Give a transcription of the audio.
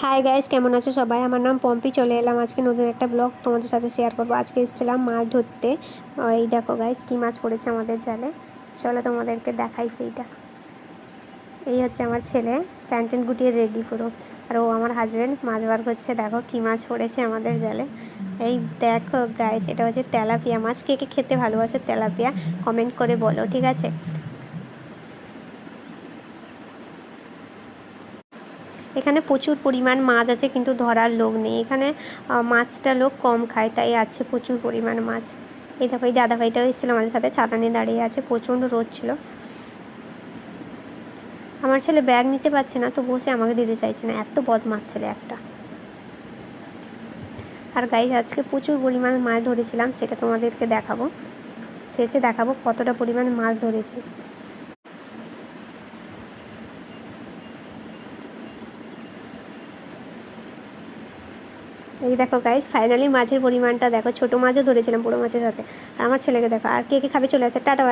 Hi guys, কেমন আছো সবাই? আমার নাম পম্পি। চলে এলাম আজকে নতুন একটা ব্লগ তোমাদের সাথে শেয়ার করবো। আজকে এসেছিলাম মাছ ধরতে। এই দেখো গাইস, কী মাছ পড়েছে আমাদের জালে। চলো তোমাদেরকে দেখাই সেইটা। এই হচ্ছে আমার ছেলে, প্যান্ট গুটিয়ে রেডি পুরো। আর ও আমার হাজব্যান্ড মাছ বার করছে। দেখো কী মাছ পড়েছে আমাদের জালে। এই দেখো গাইস, এটা হচ্ছে তেলাপিয়া মাছ। কে কে খেতে ভালোবাসে তেলাপিয়া কমেন্ট করে বলো, ঠিক আছে? এখানে প্রচুর পরিমাণ মাছ আছে, কিন্তু ধরার লোক নেই এখানে। মাছটা লোক কম খায়, তাই আছে প্রচুর পরিমাণ মাছ। এই দেখো, এই দাদাভাইটাও এসেছিলো আমাদের সাথে, ছাতা নিয়ে দাঁড়িয়ে আছে। প্রচণ্ড রোদ ছিল। আমার ছেলে ব্যাগ নিতে পারছে না, তো বসে আমাকে দিতে চাইছে না। এত বদমাস ছেলে একটা। আর গাইস, আজকে প্রচুর পরিমাণ মাছ ধরেছিলাম, সেটা তোমাদেরকে দেখাবো। শেষে দেখাবো কতটা পরিমাণ মাছ ধরেছি। এই দেখো গাইস, ফাইনালি মাছের পরিমাণটা দেখো। ছোটো মাছও ধরেছিলাম বড়ো মাছের সাথে। আর আমার ছেলেকে দেখো। আর কে কে খাবে চলে আসে। Tata bye.